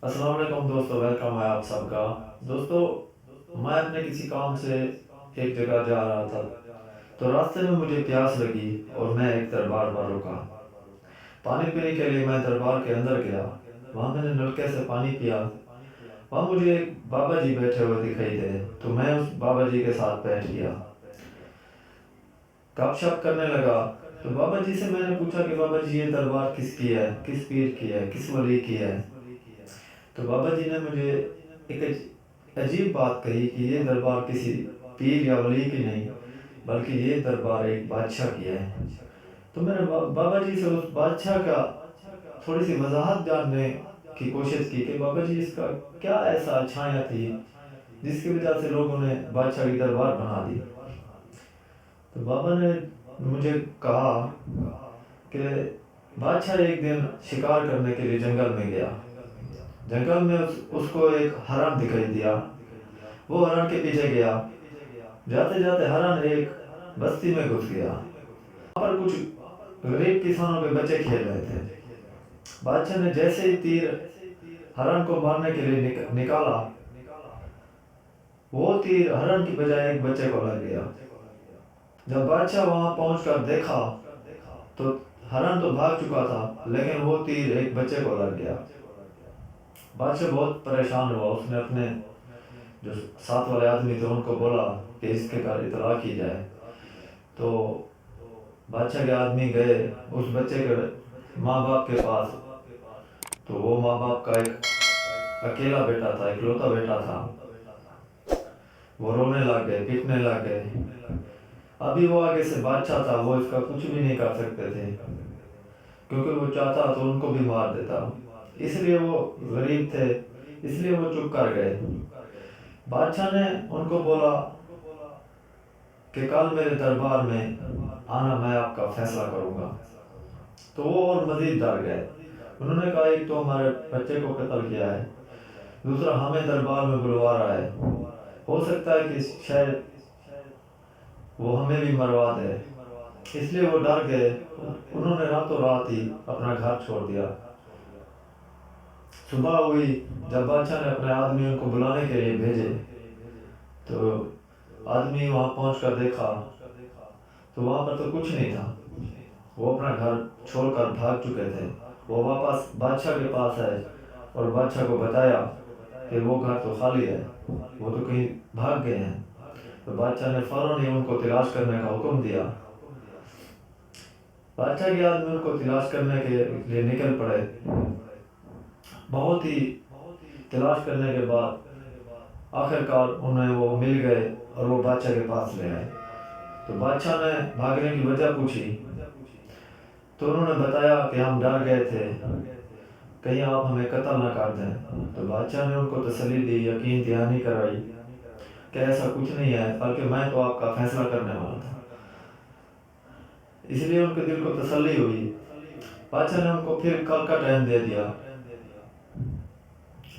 السلام علیکم دوستو، ویلکم ہے آپ سب کا۔ دوستو، میں اپنے کسی کام سے ایک جگہ جا رہا تھا، تو راستے میں مجھے پیاس لگی اور میں ایک دربار پر رکا۔ پانی پینے کے لیے میں دربار کے اندر گیا۔ وہاں میں نے نلکے سے پانی پیا۔ وہاں مجھے ایک بابا جی بیٹھے ہوئے دکھائی دے، تو میں اس بابا جی کے ساتھ بیٹھ گیا، گپ شپ کرنے لگا۔ تو بابا جی سے میں نے پوچھا کہ بابا جی، یہ دربار کس کی ہے، کس پیر کی ہے، کس ولی کی ہے؟ تو بابا جی نے مجھے ایک عجیب بات کہی کہ یہ دربار کسی پیر یا ولی کی نہیں، بلکہ یہ دربار ایک بادشاہ کی ہے۔ تو میں نے بابا جی سے اس بادشاہ کا تھوڑی سی وضاحت جاننے کی کوشش کی کہ بابا جی، اس کا کیا ایسا اچھائیاں تھی جس کی وجہ سے لوگوں نے بادشاہ کی دربار بنا دی؟ تو بابا نے مجھے کہا کہ بادشاہ ایک دن شکار کرنے کے لیے جنگل میں گیا۔ جنگل میں اس کو ایک ہرن دکھائی دیا۔ وہ ہرن کے پیچھے گیا۔ جاتے جاتے ہرن ایک بستی میں گھس گیا۔ وہاں پر کچھ غریب کسانوں کے بچے کھیل رہے تھے۔ بادشاہ نے جیسے ہی تیر ہرن کو مارنے کے لیے نکالا، وہ تیر ہرن کی بجائے ایک بچے کو لگ گیا۔ جب بادشاہ وہاں پہنچ کر دیکھا تو ہرن تو بھاگ چکا تھا، لیکن وہ تیر ایک بچے کو لگ گیا۔ بادشاہ بہت پریشان ہوا۔ اس نے اپنے جو ساتھ والے آدمی تھے ان کو بولا کہ اس کے گھر اطلاع کی جائے۔ تو بادشاہ کے آدمی گئے اس بچے کے ماں باپ کے پاس۔ تو وہ ماں باپ کا ایک اکیلا بیٹا تھا، اکلوتا بیٹا تھا۔ وہ رونے لگ گئے، پیٹنے لگ گئے۔ ابھی وہ آگے سے بادشاہ تھا، وہ اس کا کچھ بھی نہیں کر سکتے تھے، کیونکہ وہ چاہتا تو ان کو بھی مار دیتا۔ اس لیے وہ غریب تھے، اس لیے وہ چپ کر گئے۔ بادشاہ نے ان کو بولا کہ کل میرے دربار میں آنا، میں آپ کا فیصلہ کروں گا۔ تو وہ اور مزید ڈر گئے۔ انہوں نے کہا ایک تو ہمارے بچے کو قتل کیا ہے، دوسرا ہمیں دربار میں بلوا رہا ہے، ہو سکتا ہے کہ شاید وہ ہمیں بھی مروا دے۔ اس لیے وہ ڈر گئے۔ انہوں نے راتوں رات ہی اپنا گھر چھوڑ دیا۔ صبح ہوئی، جب بادشاہ نے اپنے آدمی ان کو بلانے کے لیے بھیجے، تو آدمی وہاں پہنچ کر دیکھا تو وہاں پر تو کچھ نہیں تھا۔ وہ اپنا گھر چھوڑ کر بھاگ چکے تھے۔ وہ واپس بادشاہ کے پاس آئے اور بادشاہ کو بتایا کہ وہ گھر تو خالی ہے، وہ تو کہیں بھاگ گئے ہیں۔ تو بادشاہ نے فوراً ہی ان کو تلاش کرنے کا حکم دیا۔ بادشاہ کے آدمی ان کو تلاش کرنے کے لیے نکل پڑے۔ بہت ہی تلاش کرنے کے بعد آخر کار انہیں وہ مل گئے اور وہ بادشاہ کے پاس لے آئے۔ تو بادشاہ نے بھاگنے کی وجہ پوچھی، تو انہوں نے بتایا کہ ہم ڈر گئے تھے کہیں آپ ہمیں قتل نہ کر دیں۔ تو بادشاہ نے ان کو تسلی دی، یقین دہانی کرائی کہ ایسا کچھ نہیں ہے، بلکہ میں تو آپ کا فیصلہ کرنے والا تھا۔ اس لیے ان کے دل کو تسلی ہوئی۔ بادشاہ نے ان کو پھر کل کا ٹائم دے دیا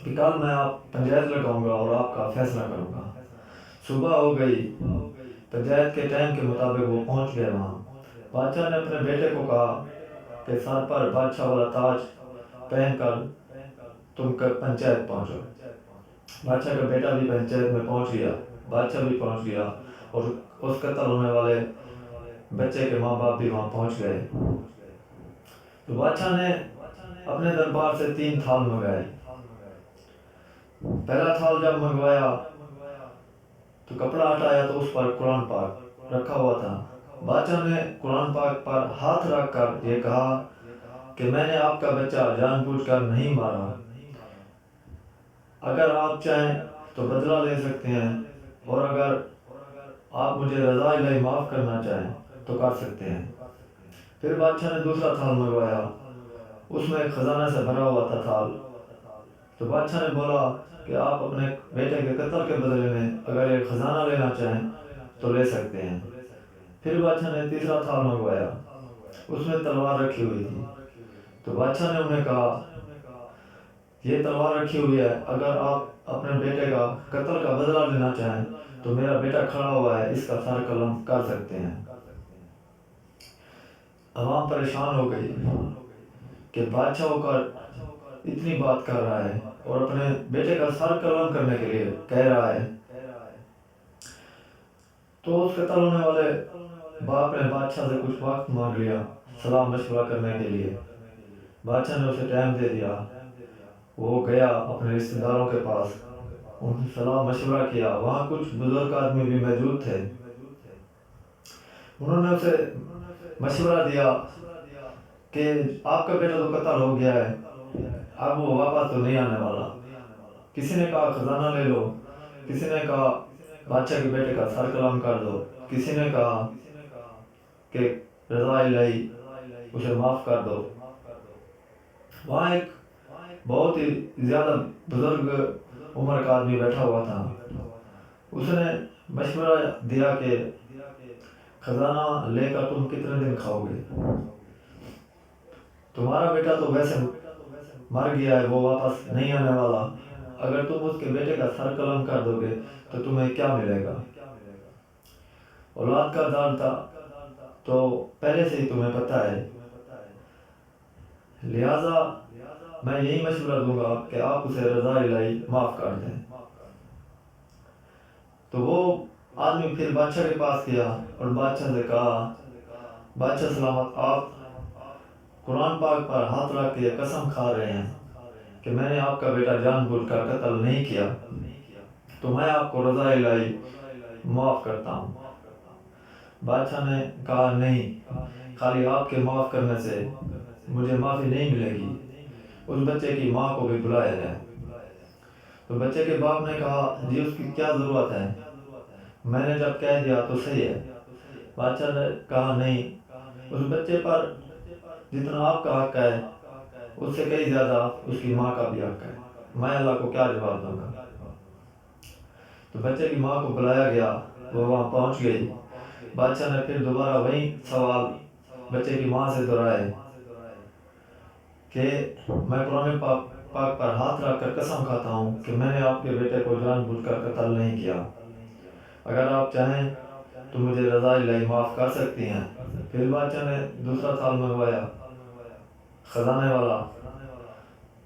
کہ کل میں آپ پنچایت لگاؤں گا اور آپ کا فیصلہ کروں گا۔ صبح ہو گئی، پنچایت کے ٹائم کے مطابق وہ پہنچ گئے وہاں۔ بادشاہ نے اپنے بیٹے کو کہا کہ سر پر بادشاہ والا تاج پہن کر تم پنچایت پہنچو۔ بادشاہ کا بیٹا بھی پنچایت میں پہنچ گیا، بادشاہ بھی پہنچ گیا، اور اس قتل ہونے والے بچے کے ماں باپ بھی وہاں پہنچ گئے۔ تو بادشاہ نے اپنے دربار سے 3 تھال منگائے۔ پہلا تھال جب منگوایا تو کپڑا ہٹایا تو اس پر قرآن پاک رکھا ہوا تھا۔ بادشاہ نے قرآن پاک پر ہاتھ رکھ کر یہ کہا کہ میں نے آپ کا بچہ جان بوجھ کر نہیں مارا، اگر آپ چاہیں تو بدلہ لے سکتے ہیں، اور اگر آپ مجھے رضا الہی معاف کرنا چاہیں تو کر سکتے ہیں۔ پھر بادشاہ نے دوسرا تھال منگوایا، اس میں ایک خزانہ سے بھرا ہوا تھا تھال۔ تو بادشاہ نے بولا کہ آپ اپنے بیٹے کے قتل کے بدلے میں اگر ایک خزانہ لینا چاہیں تو لے سکتے ہیں۔ پھر بادشاہ نے تیسرا تھال منگوایا، اس میں تلوار رکھی ہوئی تھی۔ تو بادشاہ نے انہیں کہا یہ تلوار رکھی ہوئی ہے، اگر آپ اپنے بیٹے کا قتل کا بدلہ لینا چاہیں تو میرا بیٹا کھڑا ہوا ہے، اس کا سر قلم کر سکتے ہیں۔ عوام پریشان ہو گئی کہ بادشاہوں کا اتنی بات کر رہا ہے اور اپنے بیٹے کا سر قلم کرنے کے لیے کہہ رہا ہے. تو اس قتل ہونے والے باپ نے بادشاہ سے کچھ وقت مانگ لیا صلاح مشورہ کرنے کے لیے. بادشاہ نے اسے ٹائم دے دیا. وہ گیا اپنے رشتہ داروں کے پاس، ان سے صلاح مشورہ کیا. وہاں کچھ بزرگ آدمی بھی موجود تھے. انہوں نے اسے مشورہ دیا کہ آپ کا بیٹا تو قتل ہو گیا ہے، اب وہ واپس تو نہیں آنے والا. کسی نے کہا خزانہ لے لو، کسی نے کہا بادشاہ کے بیٹے کا سر قلم کر دو، کسی نے کہا کہ رضا الہی اسے معاف کر دو. وہاں ایک بہت ہی زیادہ بزرگ عمر کا آدمی بیٹھا ہوا تھا. اس نے مشورہ دیا کہ خزانہ لے کر تم کتنے دن کھاؤ گے؟ تمہارا بیٹا تو ویسے مر گیا ہے، وہ واپس نہیں آنے والا. اگر تم اس کے بیٹے کا سر قلم کر دو گے تو تمہیں کیا ملے گا؟ اولاد کا دار تھا تو پہلے سے ہی تمہیں پتہ ہے. لہٰذا میں یہی مشورہ دوں گا کہ آپ اسے رضا الہی معاف کر دیں. تو وہ آدمی پھر بادشاہ کے پاس گیا اور بادشاہ سے کہا، بادشاہ سلامت، آپ قرآن پاک پر ہاتھ رکھ کے قسم کھا رہے ہیں کہ میں نے آپ کا بیٹا جان بوجھ کر قتل نہیں کیا، تو میں آپ کو رضا الہی معاف کرتا ہوں. بادشاہ نے کہا نہیں، خالی آپ کے معاف کرنے سے مجھے معافی نہیں ملے گی، اس بچے کی ماں کو بھی بلایا جائے. تو بچے کے باپ نے کہا جی اس کی کیا ضرورت ہے، میں نے جب کہہ دیا تو صحیح ہے. بادشاہ نے کہا نہیں، اس بچے پر جتنا آپ کا حق ہے اس سے کئی زیادہ اس کی ماں کا بھی حق ہے، میں اللہ کو کیا جواب دوں گا. تو بچے کی ماں کو بلایا گیا، وہ وہاں پہنچ گئی. بادشاہ نے پھر دوبارہ وہی سوال بچے کی ماں سے دہرائے کہ میں قرآن پاک پر ہاتھ رکھ کر قسم کھاتا ہوں کہ میں نے آپ کے بیٹے کو جان بوجھ کر قتل نہیں کیا، اگر آپ چاہیں تو مجھے رضا الہی معاف کر سکتی ہیں. پھر بادشاہ نے دوسرا تھال منگوایا خزانے والا،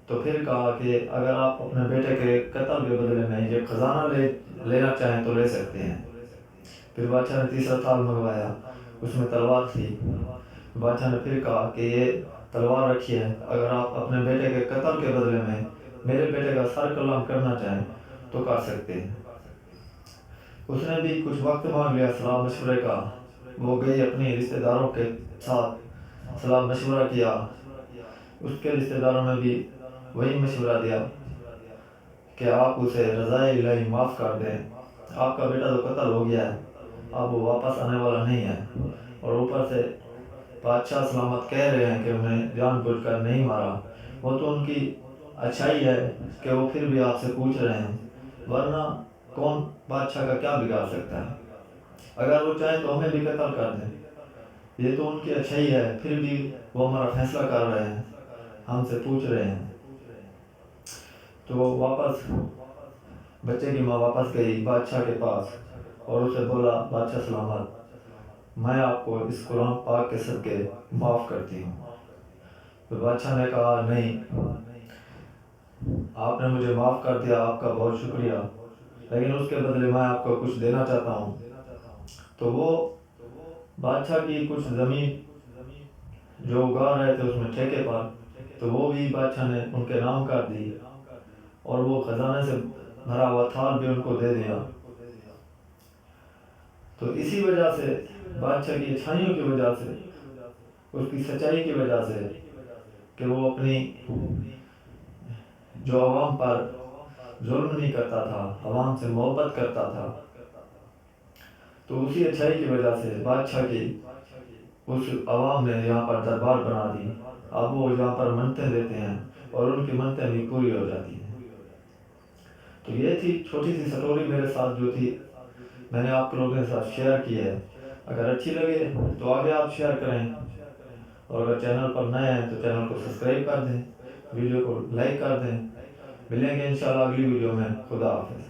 تو پھر کہا کہ اگر آپ اپنے بیٹے کے قتل کے بدلے میں یہ خزانہ لینا چاہیں تو لے سکتے ہیں. پھر بادشاہ نے تیسرا تھال منگوایا، اس میں تلوار تھی. بادشاہ نے پھر کہا کہ یہ تلوار رکھیے، اگر آپ اپنے بیٹے کے قتل کے بدلے میں میرے بیٹے کا سر قلم کرنا چاہیں تو کر سکتے ہیں. اس نے بھی کچھ وقت مانگ لیا صلاح مشورے کا. وہ گئی اپنی رشتہ داروں کے ساتھ صلاح مشورہ کیا. اس کے رشتہ داروں نے بھی وہی مشورہ دیا کہ آپ اسے رضا الہی معاف کر دیں، آپ کا بیٹا تو قتل ہو گیا ہے، اب وہ واپس آنے والا نہیں ہے. اور اوپر سے بادشاہ سلامت کہہ رہے ہیں کہ انہیں جان بوجھ کر نہیں مارا. وہ تو ان کی اچھائی ہے کہ وہ پھر بھی آپ سے پوچھ رہے ہیں، ورنہ کون بادشاہ کا کیا بگاڑ سکتا ہے؟ اگر وہ چاہیں تو ہمیں بھی قتل کر دیں، یہ تو ان کی اچھائی ہے، پھر بھی وہ ہمارا فیصلہ کر رہے ہیں، ہم سے پوچھ رہے ہیں. تو واپس بچے کی ماں واپس گئی بادشاہ کے پاس اور اسے بولا، بادشاہ سلامت، میں آپ کو اس قرآن پاک کے صدقے معاف کرتی ہوں. تو بادشاہ نے کہا نہیں، آپ نے مجھے معاف کر دیا، آپ کا بہت شکریہ، لیکن اس کے بدلے میں آپ کو کچھ دینا چاہتا ہوں. تو وہ بادشاہ کی کچھ زمین جو اگا رہے تھے اس میں ٹھیکے پر، تو وہ بھی بادشاہ نے ان کے نام کر دی اور وہ خزانے سے بھرا ہوا تھال بھی ان کو دے دیا. تو اسی وجہ سے بادشاہ کی اچھائیوں کی وجہ سے، اس کی سچائی کی وجہ سے کہ وہ اپنی جو عوام پر ظلم نہیں کرتا تھا، عوام سے محبت کرتا تھا، تو اسی اچھائی کی وجہ سے بادشاہ کی اس عوام نے یہاں پر دربار بنا دی. اب وہ یہاں پر منتیں دیتے ہیں اور ان کی منتیں بھی پوری ہو جاتی ہیں. تو یہ تھی چھوٹی سی سٹوری میرے ساتھ جو تھی، میں نے آپ لوگوں کے ساتھ شیئر کی ہے. اگر اچھی لگے تو آگے آپ شیئر کریں، اور اگر چینل پر نئے ہیں تو چینل کو سبسکرائب کر دیں، ویڈیو کو لائک کر دیں. ملیں گے انشاءاللہ اگلی ویڈیو میں. خدا حافظ.